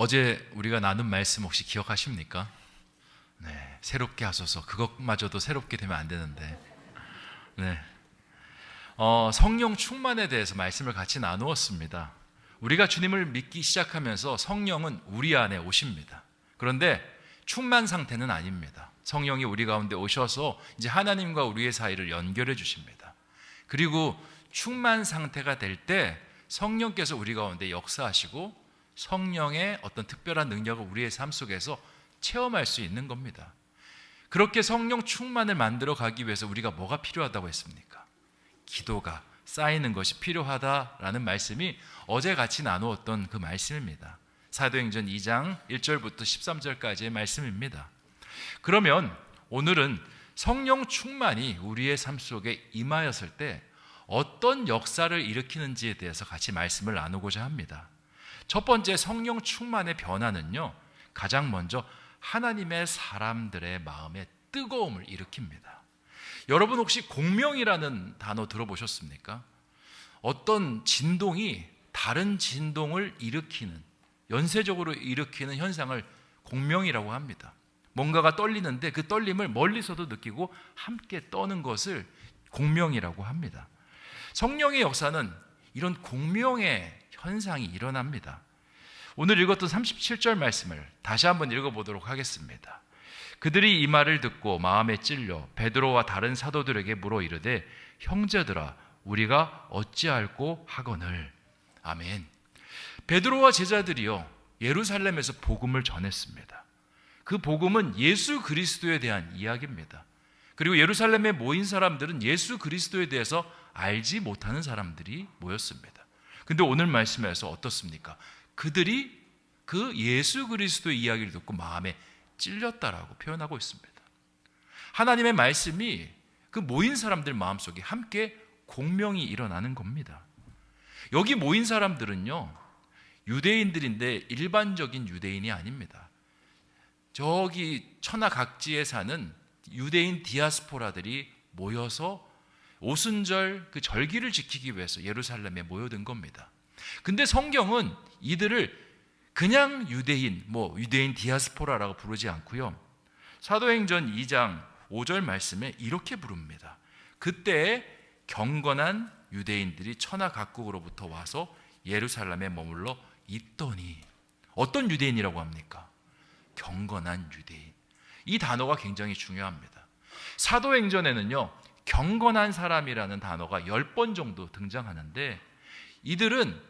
어제 우리가 나눈 말씀 혹시 기억하십니까? 네, 새롭게 하소서. 그것마저도 새롭게 되면 안 되는데. 네, 성령 충만에 대해서 말씀을 같이 나누었습니다. 우리가 주님을 믿기 시작하면서 성령은 우리 안에 오십니다. 그런데 충만 상태는 아닙니다. 성령이 우리 가운데 오셔서 이제 하나님과 우리의 사이를 연결해 주십니다. 그리고 충만 상태가 될 때 성령께서 우리 가운데 역사하시고 성령의 어떤 특별한 능력을 우리의 삶 속에서 체험할 수 있는 겁니다. 그렇게 성령 충만을 만들어 가기 위해서 우리가 뭐가 필요하다고 했습니까? 기도가 쌓이는 것이 필요하다라는 말씀이 어제 같이 나누었던 그 말씀입니다. 사도행전 2장 1절부터 13절까지의 말씀입니다. 그러면 오늘은 성령 충만이 우리의 삶 속에 임하였을 때 어떤 역사를 일으키는지에 대해서 같이 말씀을 나누고자 합니다. 첫 번째 성령 충만의 변화는요, 가장 먼저 하나님의 사람들의 마음에 뜨거움을 일으킵니다. 여러분 혹시 공명이라는 단어 들어보셨습니까? 어떤 진동이 다른 진동을 일으키는, 연쇄적으로 일으키는 현상을 공명이라고 합니다. 뭔가가 떨리는데 그 떨림을 멀리서도 느끼고 함께 떠는 것을 공명이라고 합니다. 성령의 역사는 이런 공명의 현상이 일어납니다. 오늘 읽었던 37절 말씀을 다시 한번 읽어보도록 하겠습니다. 그들이 이 말을 듣고 마음에 찔려 베드로와 다른 사도들에게 물어 이르되 형제들아 우리가 어찌할꼬 하거늘. 아멘. 베드로와 제자들이요 예루살렘에서 복음을 전했습니다. 그 복음은 예수 그리스도에 대한 이야기입니다. 그리고 예루살렘에 모인 사람들은 예수 그리스도에 대해서 알지 못하는 사람들이 모였습니다. 근데 오늘 말씀에서 어떻습니까? 그들이 그 예수 그리스도의 이야기를 듣고 마음에 찔렸다라고 표현하고 있습니다. 하나님의 말씀이 그 모인 사람들 마음속에 함께 공명이 일어나는 겁니다. 여기 모인 사람들은요 유대인들인데 일반적인 유대인이 아닙니다. 저기 천하각지에 사는 유대인 디아스포라들이 모여서 오순절 그 절기를 지키기 위해서 예루살렘에 모여든 겁니다. 근데 성경은 이들을 그냥 유대인, 유대인 디아스포라라고 부르지 않고요. 사도행전 2장 5절 말씀에 이렇게 부릅니다. 그때 경건한 유대인들이 천하 각국으로부터 와서 예루살렘에 머물러 있더니, 어떤 유대인이라고 합니까? 경건한 유대인. 이 단어가 굉장히 중요합니다. 사도행전에는요 경건한 사람이라는 단어가 10번 정도 등장하는데 이들은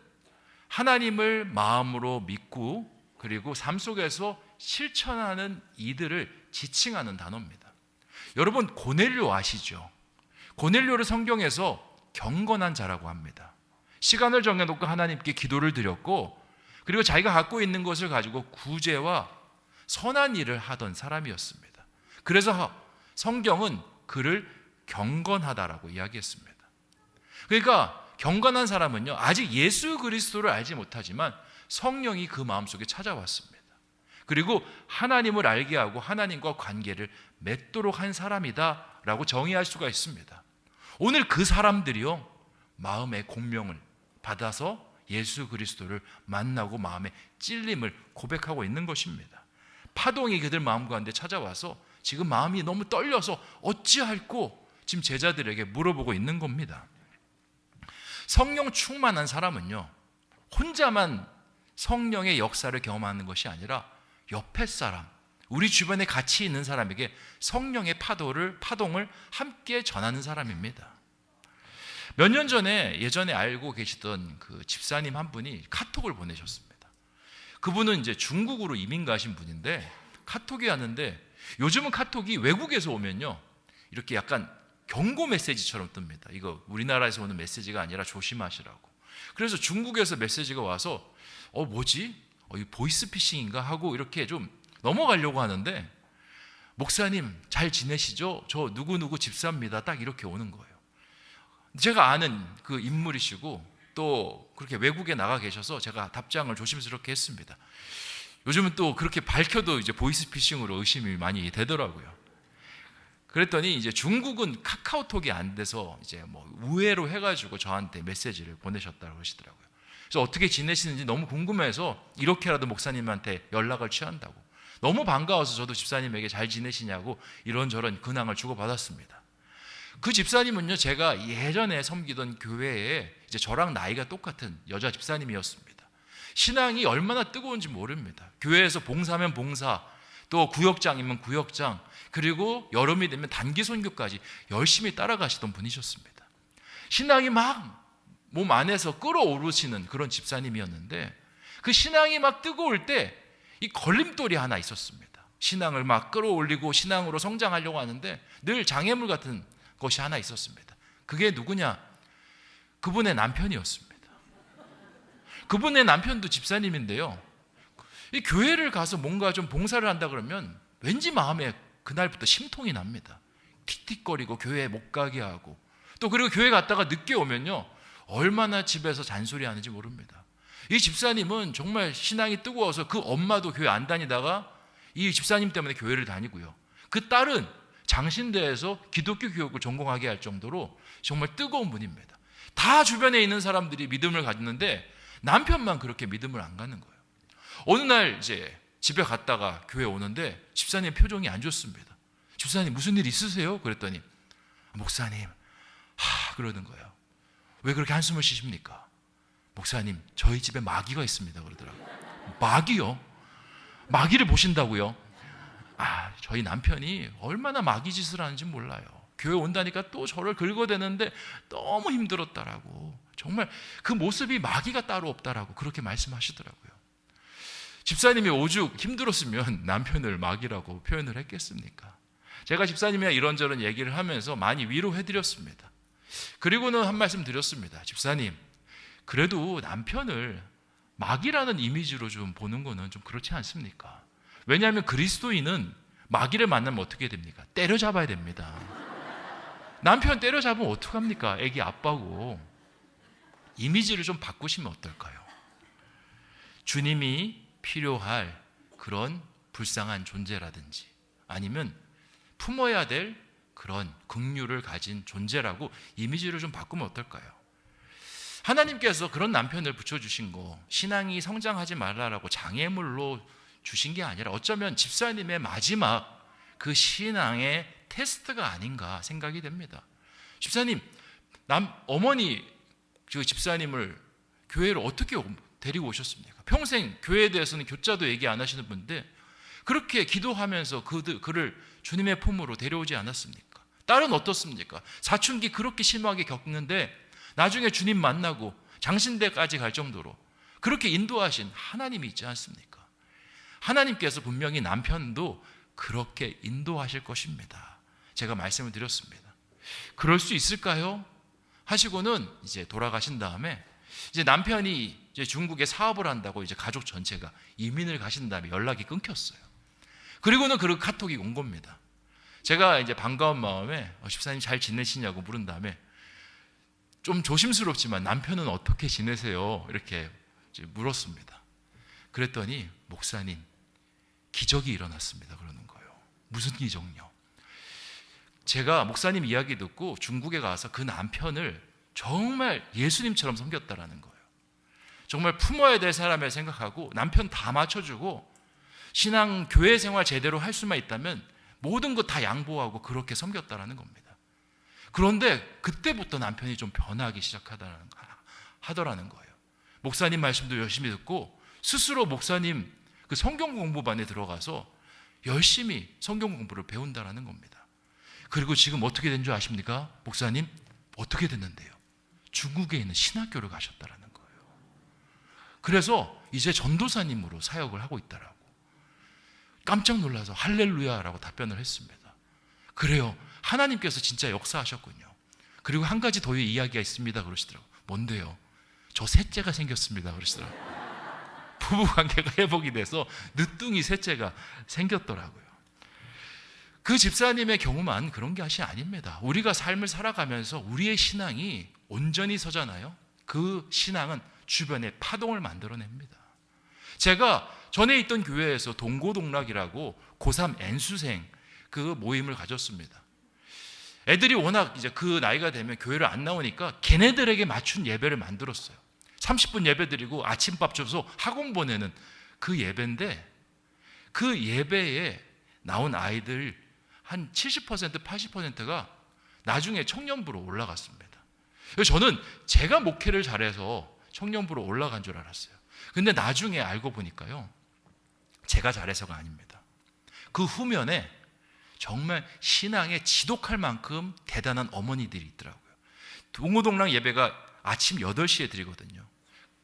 하나님을 마음으로 믿고 그리고 삶 속에서 실천하는 이들을 지칭하는 단어입니다. 여러분 고넬료 아시죠? 고넬료를 성경에서 경건한 자라고 합니다. 시간을 정해놓고 하나님께 기도를 드렸고 그리고 자기가 갖고 있는 것을 가지고 구제와 선한 일을 하던 사람이었습니다. 그래서 성경은 그를 경건하다라고 이야기했습니다. 그러니까 경건한 사람은요 아직 예수 그리스도를 알지 못하지만 성령이 그 마음속에 찾아왔습니다. 그리고 하나님을 알게 하고 하나님과 관계를 맺도록 한 사람이다 라고 정의할 수가 있습니다. 오늘 그 사람들이요 마음의 공명을 받아서 예수 그리스도를 만나고 마음의 찔림을 고백하고 있는 것입니다. 파동이 그들 마음 가운데 찾아와서 지금 마음이 너무 떨려서 어찌할꼬 지금 제자들에게 물어보고 있는 겁니다. 성령 충만한 사람은요 혼자만 성령의 역사를 경험하는 것이 아니라 옆에 사람, 우리 주변에 같이 있는 사람에게 성령의 파동을 함께 전하는 사람입니다. 몇 년 전에 예전에 알고 계시던 그 집사님 한 분이 카톡을 보내셨습니다. 그분은 이제 중국으로 이민 가신 분인데 카톡이 왔는데 요즘은 카톡이 외국에서 오면요 이렇게 약간 경고 메시지처럼 뜹니다. 이거 우리나라에서 오는 메시지가 아니라 조심하시라고. 그래서 중국에서 메시지가 와서 뭐지? 이 보이스피싱인가 하고 이렇게 좀 넘어가려고 하는데 목사님 잘 지내시죠? 저 누구누구 집사입니다. 딱 이렇게 오는 거예요. 제가 아는 그 인물이시고 또 그렇게 외국에 나가 계셔서 제가 답장을 조심스럽게 했습니다. 요즘은 또 그렇게 밝혀도 이제 보이스피싱으로 의심이 많이 되더라고요. 그랬더니 이제 중국은 카카오톡이 안 돼서 이제 우회로 해가지고 저한테 메시지를 보내셨다고 하시더라고요. 그래서 어떻게 지내시는지 너무 궁금해서 이렇게라도 목사님한테 연락을 취한다고. 너무 반가워서 저도 집사님에게 잘 지내시냐고 이런저런 근황을 주고받았습니다. 그 집사님은요, 제가 예전에 섬기던 교회에 이제 저랑 나이가 똑같은 여자 집사님이었습니다. 신앙이 얼마나 뜨거운지 모릅니다. 교회에서 봉사면 봉사, 또 구역장이면 구역장, 그리고 여름이 되면 단기 선교까지 열심히 따라가시던 분이셨습니다. 신앙이 막 몸 안에서 끓어오르시는 그런 집사님이었는데, 그 신앙이 막 뜨거울 때 이 걸림돌이 하나 있었습니다. 신앙을 막 끌어올리고 신앙으로 성장하려고 하는데 늘 장애물 같은 것이 하나 있었습니다. 그게 누구냐? 그분의 남편이었습니다. 그분의 남편도 집사님인데요, 이 교회를 가서 뭔가 좀 봉사를 한다 그러면 왠지 마음에 그날부터 심통이 납니다. 틱틱거리고 교회에 못 가게 하고, 또 그리고 교회 갔다가 늦게 오면요, 얼마나 집에서 잔소리하는지 모릅니다. 이 집사님은 정말 신앙이 뜨거워서 그 엄마도 교회 안 다니다가 이 집사님 때문에 교회를 다니고요, 그 딸은 장신대에서 기독교 교육을 전공하게 할 정도로 정말 뜨거운 분입니다. 다 주변에 있는 사람들이 믿음을 가졌는데 남편만 그렇게 믿음을 안 갖는 거예요. 어느 날 이제 집에 갔다가 교회 오는데 집사님 표정이 안 좋습니다. 집사님 무슨 일 있으세요? 그랬더니 목사님 그러는 거예요. 왜 그렇게 한숨을 쉬십니까? 목사님, 저희 집에 마귀가 있습니다. 그러더라고요. 마귀요? 마귀를 보신다고요? 저희 남편이 얼마나 마귀 짓을 하는지 몰라요. 교회 온다니까 또 저를 긁어대는데 너무 힘들었다라고, 정말 그 모습이 마귀가 따로 없다라고 그렇게 말씀하시더라고요. 집사님이 오죽 힘들었으면 남편을 마귀라고 표현을 했겠습니까? 제가 집사님이랑 이런저런 얘기를 하면서 많이 위로해드렸습니다. 그리고는 한 말씀 드렸습니다. 집사님, 그래도 남편을 마귀라는 이미지로 좀 보는 거는 좀 그렇지 않습니까? 왜냐하면 그리스도인은 마귀를 만나면 어떻게 됩니까? 때려잡아야 됩니다. 남편 때려잡으면 어떡합니까? 애기 아빠고. 이미지를 좀 바꾸시면 어떨까요? 주님이 필요할 그런 불쌍한 존재라든지, 아니면 품어야 될 그런 긍휼을 가진 존재라고 이미지를 좀 바꾸면 어떨까요? 하나님께서 그런 남편을 붙여주신 거 신앙이 성장하지 말라라고 장애물로 주신 게 아니라 어쩌면 집사님의 마지막 그 신앙의 테스트가 아닌가 생각이 됩니다. 집사님, 어머니 그 집사님을 교회를 어떻게 데리고 오셨습니까? 평생 교회에 대해서는 교자도 얘기 안 하시는 분인데 그렇게 기도하면서 그를 주님의 품으로 데려오지 않았습니까? 딸은 어떻습니까? 사춘기 그렇게 심하게 겪는데 나중에 주님 만나고 장신대까지 갈 정도로 그렇게 인도하신 하나님이 있지 않습니까? 하나님께서 분명히 남편도 그렇게 인도하실 것입니다. 제가 말씀을 드렸습니다. 그럴 수 있을까요? 하시고는 이제 돌아가신 다음에 이제 남편이 이제 중국에 사업을 한다고 이제 가족 전체가 이민을 가신 다음에 연락이 끊겼어요. 그리고는 그 카톡이 온 겁니다. 제가 이제 반가운 마음에 집사님 잘 지내시냐고 물은 다음에 좀 조심스럽지만 남편은 어떻게 지내세요? 이렇게 물었습니다. 그랬더니 목사님, 기적이 일어났습니다. 그러는 거예요. 무슨 기적요? 제가 목사님 이야기 듣고 중국에 가서 그 남편을 정말 예수님처럼 섬겼다라는 거예요. 정말 품어야 될 사람을 생각하고 남편 다 맞춰주고 신앙 교회 생활 제대로 할 수만 있다면 모든 것 다 양보하고 그렇게 섬겼다라는 겁니다. 그런데 그때부터 남편이 좀 변하기 하더라는 거예요. 목사님 말씀도 열심히 듣고 스스로 목사님 그 성경 공부반에 들어가서 열심히 성경 공부를 배운다라는 겁니다. 그리고 지금 어떻게 된 줄 아십니까? 목사님 어떻게 됐는데요? 중국에 있는 신학교를 가셨다라는 거예요. 그래서 이제 전도사님으로 사역을 하고 있다라고. 깜짝 놀라서 할렐루야라고 답변을 했습니다. 그래요, 하나님께서 진짜 역사하셨군요. 그리고 한 가지 더 이야기가 있습니다 그러시더라고요. 뭔데요? 저 셋째가 생겼습니다 그러시더라고요. 부부관계가 회복이 돼서 늦둥이 셋째가 생겼더라고요. 그 집사님의 경우만 그런 것이 아닙니다. 우리가 삶을 살아가면서 우리의 신앙이 온전히 서잖아요. 그 신앙은 주변에 파동을 만들어냅니다. 제가 전에 있던 교회에서 동고동락이라고 고3 N수생 그 모임을 가졌습니다. 애들이 워낙 이제 그 나이가 되면 교회를 안 나오니까 걔네들에게 맞춘 예배를 만들었어요. 30분 예배 드리고 아침밥 줘서 학원 보내는 그 예배인데, 그 예배에 나온 아이들 한 70%, 80%가 나중에 청년부로 올라갔습니다. 그래서 저는 제가 목회를 잘해서 청년부로 올라간 줄 알았어요. 근데 나중에 알고 보니까요, 제가 잘해서가 아닙니다. 그 후면에 정말 신앙에 지독할 만큼 대단한 어머니들이 있더라고요. 동호동락 예배가 아침 8시에 드리거든요.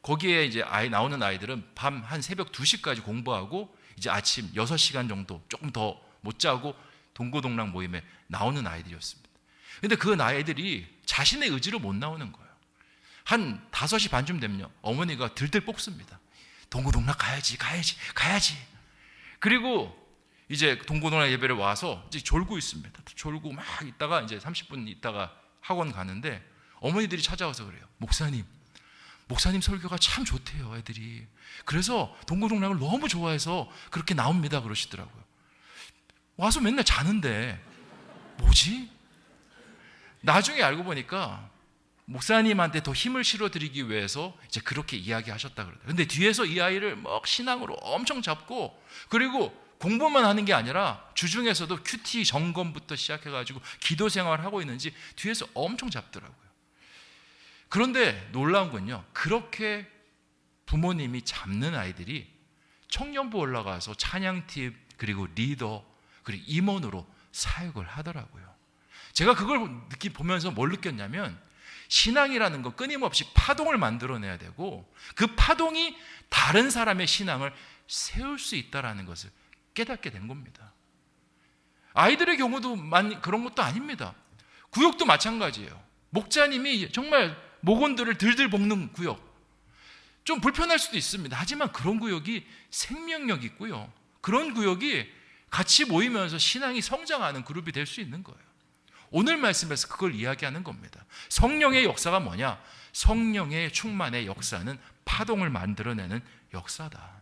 거기에 이제 나오는 아이들은 밤 한 새벽 2시까지 공부하고 이제 아침 6시간 정도 조금 더 못 자고 동고동락 모임에 나오는 아이들이었습니다. 근데 그 아이들이 자신의 의지로 못 나오는 거예요. 한 5시 반쯤 되면요, 어머니가 들들 볶습니다. 동고동락 가야지. 그리고 이제 동고동락 예배를 와서 이제 졸고 있습니다. 졸고 막 있다가 이제 30분 있다가 학원 가는데 어머니들이 찾아와서 그래요. 목사님 설교가 참 좋대요, 애들이. 그래서 동고동락을 너무 좋아해서 그렇게 나옵니다, 그러시더라고요. 와서 맨날 자는데 뭐지? 나중에 알고 보니까 목사님한테 더 힘을 실어드리기 위해서 이제 그렇게 이야기하셨다 그러더라고요. 근데 뒤에서 이 아이를 막 신앙으로 엄청 잡고, 그리고 공부만 하는 게 아니라 주중에서도 큐티 점검부터 시작해가지고 기도 생활하고 있는지 뒤에서 엄청 잡더라고요. 그런데 놀라운 건요, 그렇게 부모님이 잡는 아이들이 청년부 올라가서 찬양팀, 그리고 리더, 그리고 임원으로 사역을 하더라고요. 제가 그걸 보면서 뭘 느꼈냐면, 신앙이라는 건 끊임없이 파동을 만들어내야 되고, 그 파동이 다른 사람의 신앙을 세울 수 있다는 것을 깨닫게 된 겁니다. 아이들의 경우도 그런 것도 아닙니다. 구역도 마찬가지예요. 목자님이 정말 목원들을 들들 볶는 구역, 좀 불편할 수도 있습니다. 하지만 그런 구역이 생명력 있고요, 그런 구역이 같이 모이면서 신앙이 성장하는 그룹이 될 수 있는 거예요. 오늘 말씀에서 그걸 이야기하는 겁니다. 성령의 역사가 뭐냐? 성령의 충만의 역사는 파동을 만들어내는 역사다.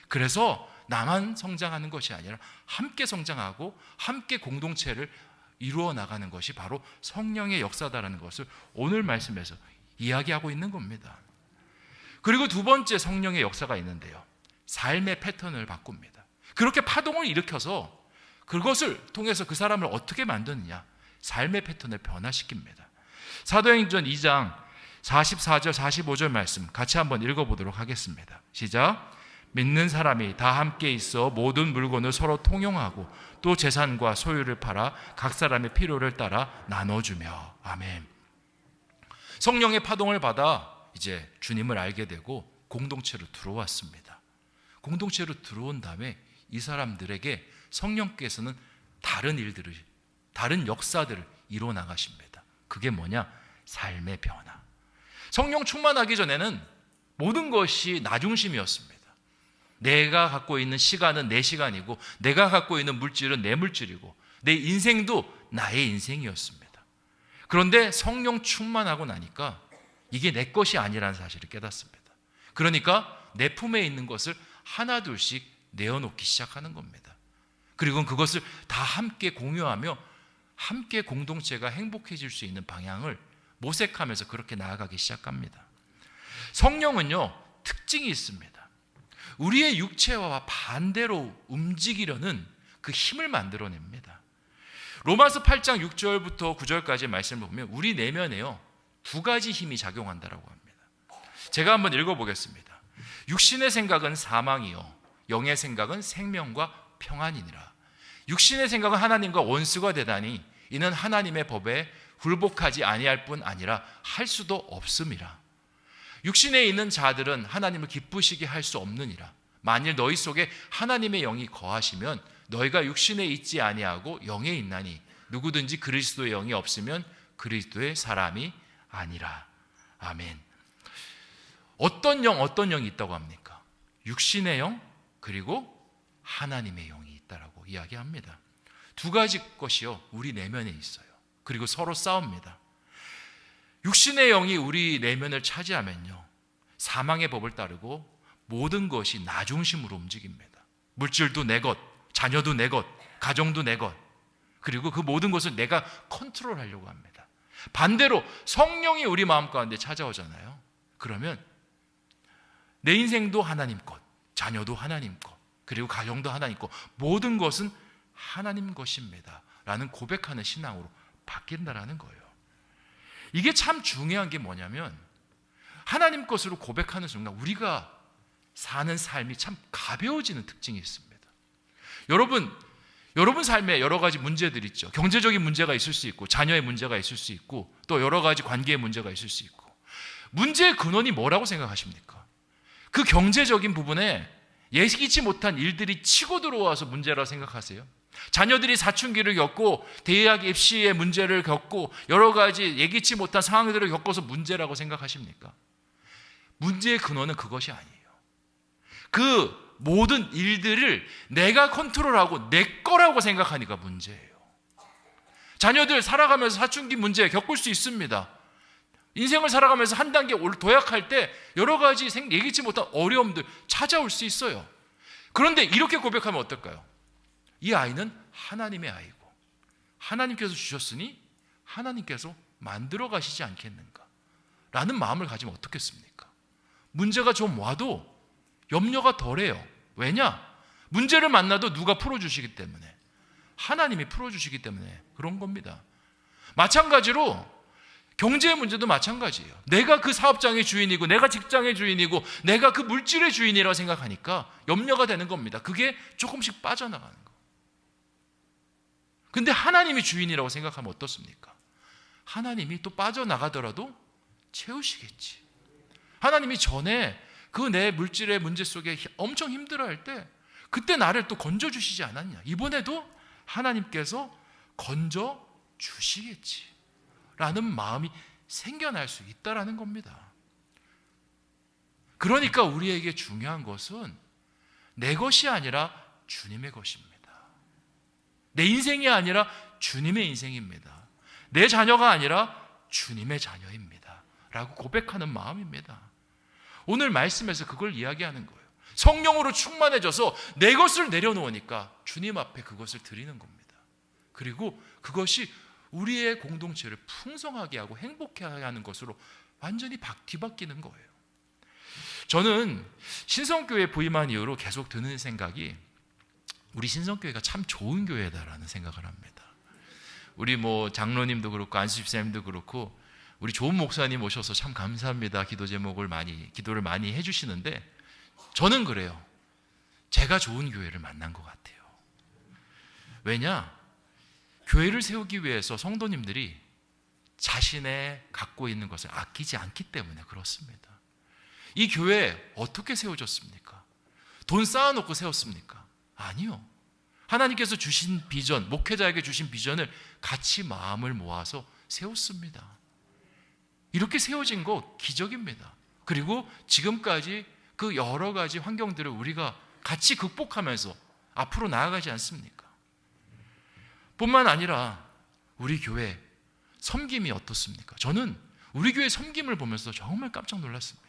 그래서 나만 성장하는 것이 아니라 함께 성장하고 함께 공동체를 이루어 나가는 것이 바로 성령의 역사다라는 것을 오늘 말씀에서 이야기하고 있는 겁니다. 그리고 두 번째 성령의 역사가 있는데요, 삶의 패턴을 바꿉니다. 그렇게 파동을 일으켜서 그것을 통해서 그 사람을 어떻게 만드느냐? 삶의 패턴을 변화시킵니다. 사도행전 2장 44절 45절 말씀 같이 한번 읽어보도록 하겠습니다. 시작. 믿는 사람이 다 함께 있어 모든 물건을 서로 통용하고 또 재산과 소유를 팔아 각 사람의 필요를 따라 나눠주며. 아멘. 성령의 파동을 받아 이제 주님을 알게 되고 공동체로 들어왔습니다. 공동체로 들어온 다음에 이 사람들에게 성령께서는 다른 일들을, 다른 역사들을 이루어 나가십니다. 그게 뭐냐? 삶의 변화. 성령 충만하기 전에는 모든 것이 나 중심이었습니다. 내가 갖고 있는 시간은 내 시간이고, 내가 갖고 있는 물질은 내 물질이고, 내 인생도 나의 인생이었습니다. 그런데 성령 충만하고 나니까 이게 내 것이 아니라는 사실을 깨닫습니다. 그러니까 내 품에 있는 것을 하나둘씩 내어놓기 시작하는 겁니다. 그리고 그것을 다 함께 공유하며 함께 공동체가 행복해질 수 있는 방향을 모색하면서 그렇게 나아가기 시작합니다. 성령은요, 특징이 있습니다. 우리의 육체와 반대로 움직이려는 그 힘을 만들어냅니다. 로마서 8장 6절부터 9절까지 말씀을 보면 우리 내면에요, 두 가지 힘이 작용한다라고 합니다. 제가 한번 읽어보겠습니다. 육신의 생각은 사망이요 영의 생각은 생명과 평안이니라. 육신의 생각은 하나님과 원수가 되다니 이는 하나님의 법에 굴복하지 아니할 뿐 아니라 할 수도 없음이라. 육신에 있는 자들은 하나님을 기쁘시게 할 수 없느니라. 만일 너희 속에 하나님의 영이 거하시면 너희가 육신에 있지 아니하고 영에 있나니 누구든지 그리스도의 영이 없으면 그리스도의 사람이 아니라. 아멘. 어떤 영이 있다고 합니까? 육신의 영, 그리고 하나님의 영이 있다라고 이야기합니다. 두 가지 것이요, 우리 내면에 있어요. 그리고 서로 싸웁니다. 육신의 영이 우리 내면을 차지하면요, 사망의 법을 따르고 모든 것이 나 중심으로 움직입니다. 물질도 내 것, 자녀도 내 것, 가정도 내 것, 그리고 그 모든 것을 내가 컨트롤하려고 합니다. 반대로 성령이 우리 마음 가운데 찾아오잖아요. 그러면 내 인생도 하나님 것, 자녀도 하나님 것, 그리고 가정도 하나님 것, 모든 것은 하나님 것입니다 라는 고백하는 신앙으로 바뀐다라는 거예요. 이게 참 중요한 게 뭐냐면 하나님 것으로 고백하는 순간 우리가 사는 삶이 참 가벼워지는 특징이 있습니다. 여러분 삶에 여러 가지 문제들이 있죠. 경제적인 문제가 있을 수 있고, 자녀의 문제가 있을 수 있고, 또 여러 가지 관계의 문제가 있을 수 있고. 문제의 근원이 뭐라고 생각하십니까? 그 경제적인 부분에 예기치 못한 일들이 치고 들어와서 문제라고 생각하세요? 자녀들이 사춘기를 겪고 대학 입시의 문제를 겪고 여러 가지 예기치 못한 상황들을 겪어서 문제라고 생각하십니까? 문제의 근원은 그것이 아니에요. 그 모든 일들을 내가 컨트롤하고 내 거라고 생각하니까 문제예요. 자녀들 살아가면서 사춘기 문제 겪을 수 있습니다. 인생을 살아가면서 한 단계 도약할 때 여러 가지 예기치 못한 어려움들 찾아올 수 있어요. 그런데 이렇게 고백하면 어떨까요? 이 아이는 하나님의 아이고 하나님께서 주셨으니 하나님께서 만들어 가시지 않겠는가 라는 마음을 가지면 어떻겠습니까? 문제가 좀 와도 염려가 덜해요. 왜냐? 문제를 만나도 누가 풀어주시기 때문에, 하나님이 풀어주시기 때문에 그런 겁니다. 마찬가지로 경제의 문제도 마찬가지예요. 내가 그 사업장의 주인이고 내가 직장의 주인이고 내가 그 물질의 주인이라고 생각하니까 염려가 되는 겁니다. 그게 조금씩 빠져나가는 거. 근데 하나님이 주인이라고 생각하면 어떻습니까? 하나님이 또 빠져나가더라도 채우시겠지. 하나님이 전에 그 내 물질의 문제 속에 엄청 힘들어할 때 그때 나를 또 건져주시지 않았냐. 이번에도 하나님께서 건져주시겠지 라는 마음이 생겨날 수 있다라는 겁니다. 그러니까 우리에게 중요한 것은 내 것이 아니라 주님의 것입니다. 내 인생이 아니라 주님의 인생입니다. 내 자녀가 아니라 주님의 자녀입니다 라고 고백하는 마음입니다. 오늘 말씀에서 그걸 이야기하는 거예요. 성령으로 충만해져서 내 것을 내려놓으니까 주님 앞에 그것을 드리는 겁니다. 그리고 그것이 우리의 공동체를 풍성하게 하고 행복하게 하는 것으로 완전히 뒤바뀌는 거예요. 저는 신성교회 부임한 이후로 계속 드는 생각이 우리 신성교회가 참 좋은 교회다라는 생각을 합니다. 우리 장로님도 그렇고 안수집사님도 그렇고 우리 좋은 목사님 오셔서 참 감사합니다. 기도를 많이 해주시는데 저는 그래요. 제가 좋은 교회를 만난 것 같아요. 왜냐? 교회를 세우기 위해서 성도님들이 자신의 갖고 있는 것을 아끼지 않기 때문에 그렇습니다. 이 교회 어떻게 세워졌습니까? 돈 쌓아놓고 세웠습니까? 아니요. 하나님께서 주신 비전, 목회자에게 주신 비전을 같이 마음을 모아서 세웠습니다. 이렇게 세워진 거 기적입니다. 그리고 지금까지 그 여러 가지 환경들을 우리가 같이 극복하면서 앞으로 나아가지 않습니까? 뿐만 아니라 우리 교회 섬김이 어떻습니까? 저는 우리 교회 섬김을 보면서 정말 깜짝 놀랐습니다.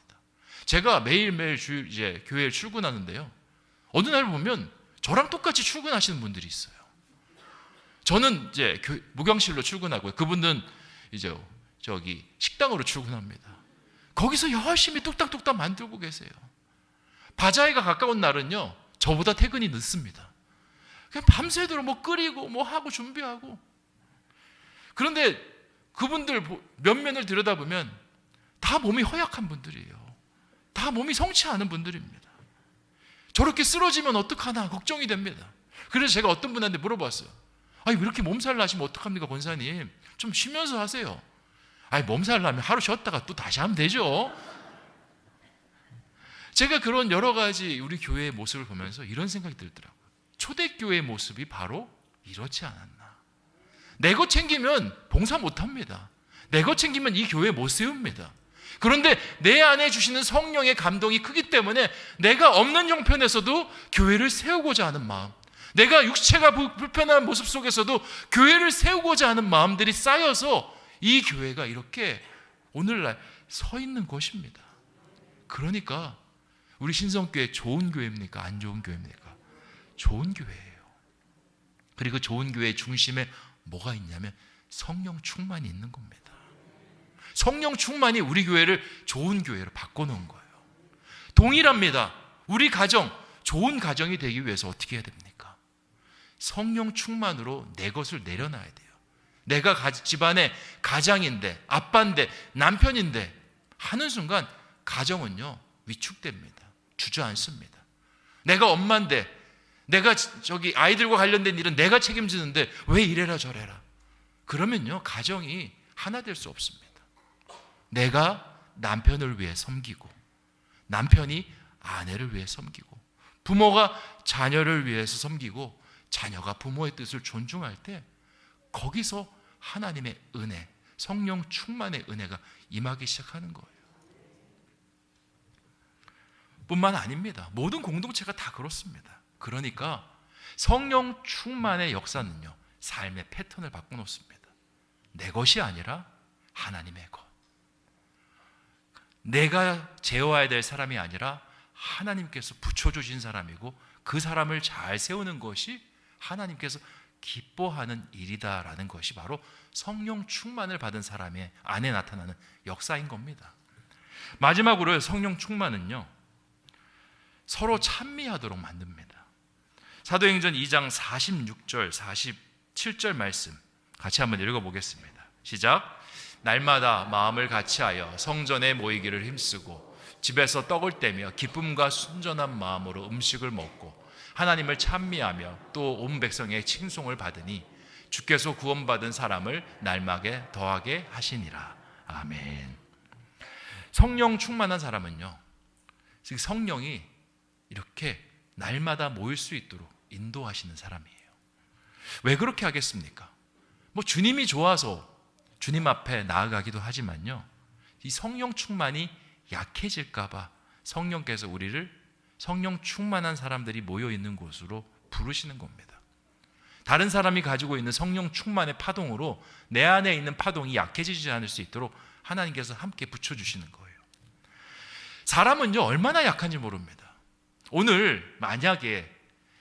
제가 매일매일 이제 교회에 출근하는데요. 어느 날 보면 저랑 똑같이 출근하시는 분들이 있어요. 저는 이제 목욕실로 출근하고요. 그분들은 이제 식당으로 출근합니다. 거기서 열심히 뚝딱뚝딱 만들고 계세요. 바자회가 가까운 날은요, 저보다 퇴근이 늦습니다. 그냥 밤새도록 끓이고 하고 준비하고. 그런데 그분들 면면을 들여다보면 다 몸이 허약한 분들이에요. 다 몸이 성치 않은 분들입니다. 저렇게 쓰러지면 어떡하나 걱정이 됩니다. 그래서 제가 어떤 분한테 물어봤어요. 아니, 이렇게 몸살 나시면 어떡합니까, 권사님? 좀 쉬면서 하세요. 아니, 몸살 나면 하루 쉬었다가 또 다시 하면 되죠. 제가 그런 여러 가지 우리 교회의 모습을 보면서 이런 생각이 들더라고요. 초대교회의 모습이 바로 이렇지 않았나. 내 것 챙기면 봉사 못합니다. 내 것 챙기면 이 교회 못 세웁니다. 그런데 내 안에 주시는 성령의 감동이 크기 때문에 내가 없는 형편에서도 교회를 세우고자 하는 마음, 내가 육체가 불편한 모습 속에서도 교회를 세우고자 하는 마음들이 쌓여서 이 교회가 이렇게 오늘날 서 있는 것입니다. 그러니까 우리 신성교회 좋은 교회입니까? 안 좋은 교회입니까? 좋은 교회예요. 그리고 좋은 교회의 중심에 뭐가 있냐면 성령 충만이 있는 겁니다. 성령 충만이 우리 교회를 좋은 교회로 바꿔놓은 거예요. 동일합니다. 우리 가정, 좋은 가정이 되기 위해서 어떻게 해야 됩니까? 성령 충만으로 내 것을 내려놔야 돼요. 내가 집안의 가장인데, 아빠인데, 남편인데 하는 순간 가정은요 위축됩니다. 주저앉습니다. 내가 엄마인데, 내가 저기 아이들과 관련된 일은 내가 책임지는데 왜 이래라 저래라. 그러면요 가정이 하나 될 수 없습니다. 내가 남편을 위해 섬기고, 남편이 아내를 위해 섬기고, 부모가 자녀를 위해서 섬기고, 자녀가 부모의 뜻을 존중할 때 거기서 하나님의 은혜, 성령 충만의 은혜가 임하기 시작하는 거예요. 뿐만 아닙니다. 모든 공동체가 다 그렇습니다. 그러니까 성령 충만의 역사는요 삶의 패턴을 바꿔놓습니다. 내 것이 아니라 하나님의 것. 내가 재워야 될 사람이 아니라 하나님께서 붙여주신 사람이고, 그 사람을 잘 세우는 것이 하나님께서 기뻐하는 일이다라는 것이 바로 성령 충만을 받은 사람의 안에 나타나는 역사인 겁니다. 마지막으로 성령 충만은요 서로 찬미하도록 만듭니다. 사도행전 2장 46절 47절 말씀 같이 한번 읽어보겠습니다. 시작. 날마다 마음을 같이하여 성전에 모이기를 힘쓰고 집에서 떡을 떼며 기쁨과 순전한 마음으로 음식을 먹고 하나님을 찬미하며 또 온 백성의 칭송을 받으니 주께서 구원받은 사람을 날마다 더하게 하시니라. 아멘. 성령 충만한 사람은요 성령이 이렇게 날마다 모일 수 있도록 인도하시는 사람이에요. 왜 그렇게 하겠습니까? 뭐 주님이 좋아서 주님 앞에 나아가기도 하지만요 이 성령 충만이 약해질까 봐 성령께서 우리를 성령 충만한 사람들이 모여 있는 곳으로 부르시는 겁니다. 다른 사람이 가지고 있는 성령 충만의 파동으로 내 안에 있는 파동이 약해지지 않을 수 있도록 하나님께서 함께 붙여주시는 거예요. 사람은요 얼마나 약한지 모릅니다. 오늘 만약에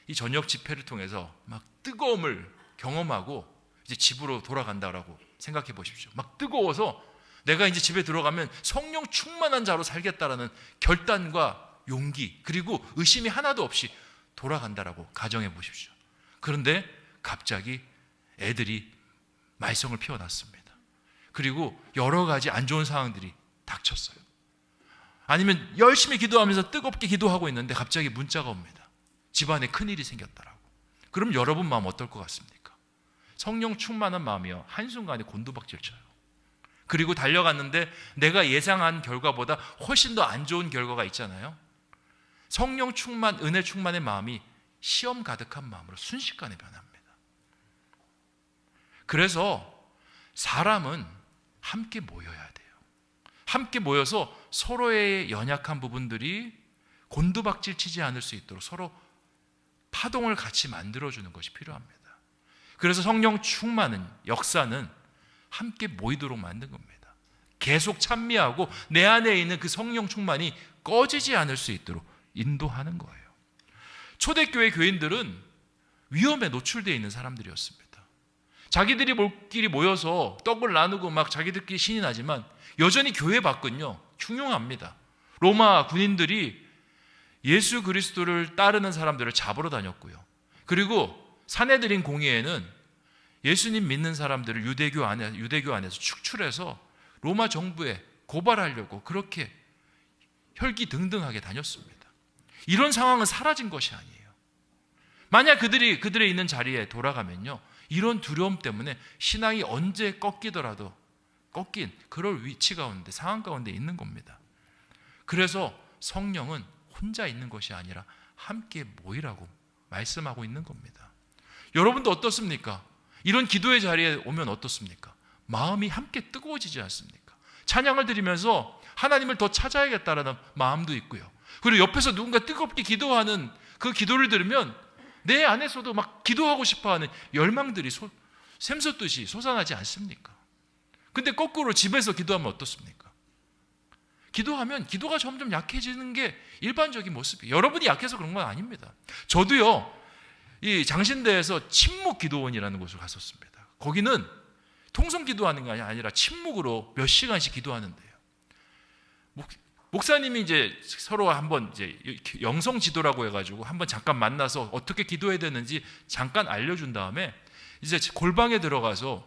이 저녁 집회를 통해서 막 뜨거움을 경험하고 이제 집으로 돌아간다라고 생각해 보십시오. 막 뜨거워서 내가 이제 집에 들어가면 성령 충만한 자로 살겠다라는 결단과 용기, 그리고 의심이 하나도 없이 돌아간다라고 가정해 보십시오. 그런데 갑자기 애들이 말썽을 피워놨습니다. 그리고 여러 가지 안 좋은 상황들이 닥쳤어요. 아니면 열심히 기도하면서 뜨겁게 기도하고 있는데 갑자기 문자가 옵니다. 집안에 큰일이 생겼다라고. 그럼 여러분 마음 어떨 것 같습니까? 성령 충만한 마음이요 한순간에 곤두박질 쳐요. 그리고 달려갔는데 내가 예상한 결과보다 훨씬 더 안 좋은 결과가 있잖아요. 성령 충만, 은혜 충만의 마음이 시험 가득한 마음으로 순식간에 변합니다. 그래서 사람은 함께 모여야 돼요. 함께 모여서 서로의 연약한 부분들이 곤두박질 치지 않을 수 있도록 서로 파동을 같이 만들어주는 것이 필요합니다. 그래서 성령 충만은, 역사는 함께 모이도록 만든 겁니다. 계속 찬미하고 내 안에 있는 그 성령 충만이 꺼지지 않을 수 있도록 인도하는 거예요. 초대교회 교인들은 위험에 노출되어 있는 사람들이었습니다. 자기들이 모여서 떡을 나누고 막 자기들끼리 신이 나지만 여전히 교회 밖은요 흉흉합니다. 로마 군인들이 예수 그리스도를 따르는 사람들을 잡으러 다녔고요. 그리고 사내들인 공의회는 예수님 믿는 사람들을 유대교 안에서 축출해서 로마 정부에 고발하려고 그렇게 혈기등등하게 다녔습니다. 이런 상황은 사라진 것이 아니에요. 만약 그들의 있는 자리에 돌아가면요 이런 두려움 때문에 신앙이 언제 꺾이더라도 꺾인 그럴 위치 가운데, 상황 가운데 있는 겁니다. 그래서 성령은 혼자 있는 것이 아니라 함께 모이라고 말씀하고 있는 겁니다. 여러분도 어떻습니까? 이런 기도의 자리에 오면 어떻습니까? 마음이 함께 뜨거워지지 않습니까? 찬양을 드리면서 하나님을 더 찾아야겠다라는 마음도 있고요. 그리고 옆에서 누군가 뜨겁게 기도하는 그 기도를 들으면 내 안에서도 막 기도하고 싶어하는 열망들이 샘솟듯이 솟아나지 않습니까? 근데 거꾸로 집에서 기도하면 어떻습니까? 기도하면 기도가 점점 약해지는 게 일반적인 모습이에요. 여러분이 약해서 그런 건 아닙니다. 저도요 이 장신대에서 침묵 기도원이라는 곳을 갔었습니다. 거기는 통성 기도하는 게 아니라 침묵으로 몇 시간씩 기도하는데요. 목사님이 이제 서로 한번 이제 영성 지도라고 해가지고 한번 잠깐 만나서 어떻게 기도해야 되는지 잠깐 알려준 다음에 이제 골방에 들어가서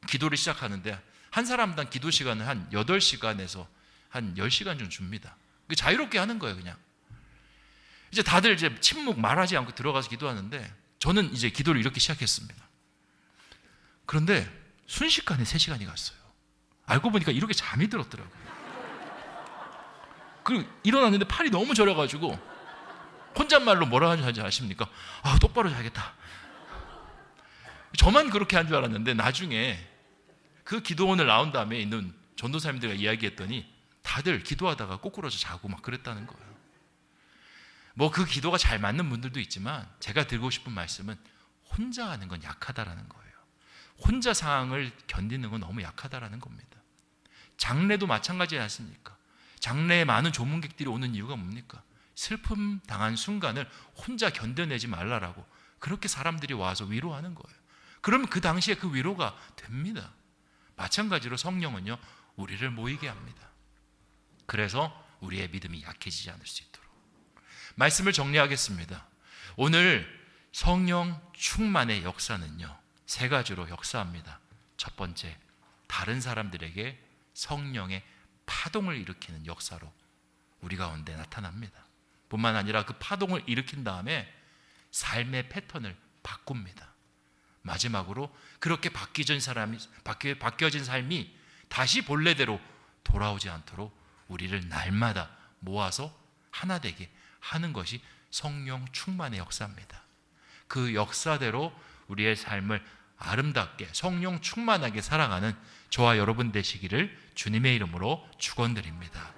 기도를 시작하는데 한 사람당 기도 시간을 한 8시간에서 한 10시간 좀 줍니다. 자유롭게 하는 거예요, 그냥. 이제 다들 이제 침묵 말하지 않고 들어가서 기도하는데 저는 이제 기도를 이렇게 시작했습니다. 그런데 순식간에 3시간이 갔어요. 알고 보니까 이렇게 잠이 들었더라고요. 그리고 일어났는데 팔이 너무 저려가지고 혼잣말로 뭐라 하는지 아십니까? 아, 똑바로 자야겠다. 저만 그렇게 한 줄 알았는데 나중에 그 기도원을 나온 다음에 있는 전도사님들과 이야기했더니 다들 기도하다가 꼬꾸라져 자고 막 그랬다는 거예요. 뭐 그 기도가 잘 맞는 분들도 있지만 제가 드리고 싶은 말씀은 혼자 하는 건 약하다라는 거예요. 혼자 상황을 견디는 건 너무 약하다라는 겁니다. 장례도 마찬가지지 않습니까? 장례에 많은 조문객들이 오는 이유가 뭡니까? 슬픔 당한 순간을 혼자 견뎌내지 말라라고 그렇게 사람들이 와서 위로하는 거예요. 그러면 그 당시에 그 위로가 됩니다. 마찬가지로 성령은요, 우리를 모이게 합니다. 그래서 우리의 믿음이 약해지지 않을 수 있도록. 말씀을 정리하겠습니다. 오늘 성령 충만의 역사는요, 3가지로 역사합니다. 첫 번째, 다른 사람들에게 성령의 파동을 일으키는 역사로 우리 가운데 나타납니다. 뿐만 아니라 그 파동을 일으킨 다음에 삶의 패턴을 바꿉니다. 마지막으로 그렇게 바뀌어진 삶이 다시 본래대로 돌아오지 않도록 우리를 날마다 모아서 하나 되게 하는 것이 성령 충만의 역사입니다. 그 역사대로 우리의 삶을 아름답게 성령 충만하게 살아가는 저와 여러분 되시기를 주님의 이름으로 축원드립니다.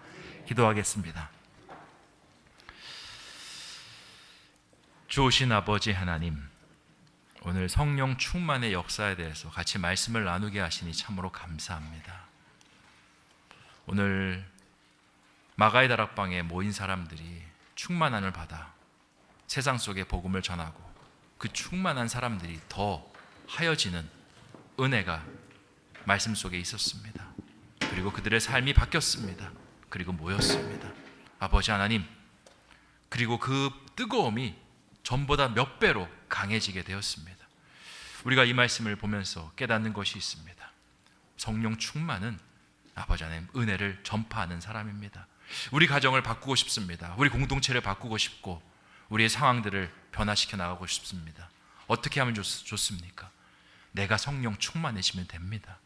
기도하겠습니다. 주오신 아버지 하나님, 오늘 성령 충만의 역사에 대해서 같이 말씀을 나누게 하시니 참으로 감사합니다. 오늘 마가의 다락방에 모인 사람들이 충만함을 받아 세상 속에 복음을 전하고 그 충만한 사람들이 더 하여지는 은혜가 말씀 속에 있었습니다. 그리고 그들의 삶이 바뀌었습니다. 그리고 모였습니다. 아버지 하나님, 그리고 그 뜨거움이 전보다 몇 배로 강해지게 되었습니다. 우리가 이 말씀을 보면서 깨닫는 것이 있습니다. 성령 충만은 아버지 하나님 은혜를 전파하는 사람입니다. 우리 가정을 바꾸고 싶습니다. 우리 공동체를 바꾸고 싶고 우리의 상황들을 변화시켜 나가고 싶습니다. 어떻게 하면 좋습니까? 내가 성령 충만해지면 됩니다.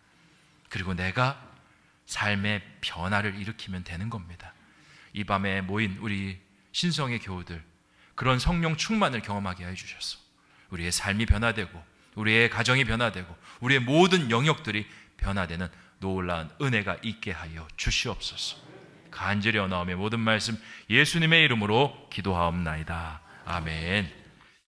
그리고 내가 삶의 변화를 일으키면 되는 겁니다. 이 밤에 모인 우리 신성의 교우들, 그런 성령 충만을 경험하게 해주셔서 우리의 삶이 변화되고 우리의 가정이 변화되고 우리의 모든 영역들이 변화되는 놀라운 은혜가 있게 하여 주시옵소서. 간절히 원하오며 모든 말씀 예수님의 이름으로 기도하옵나이다. 아멘.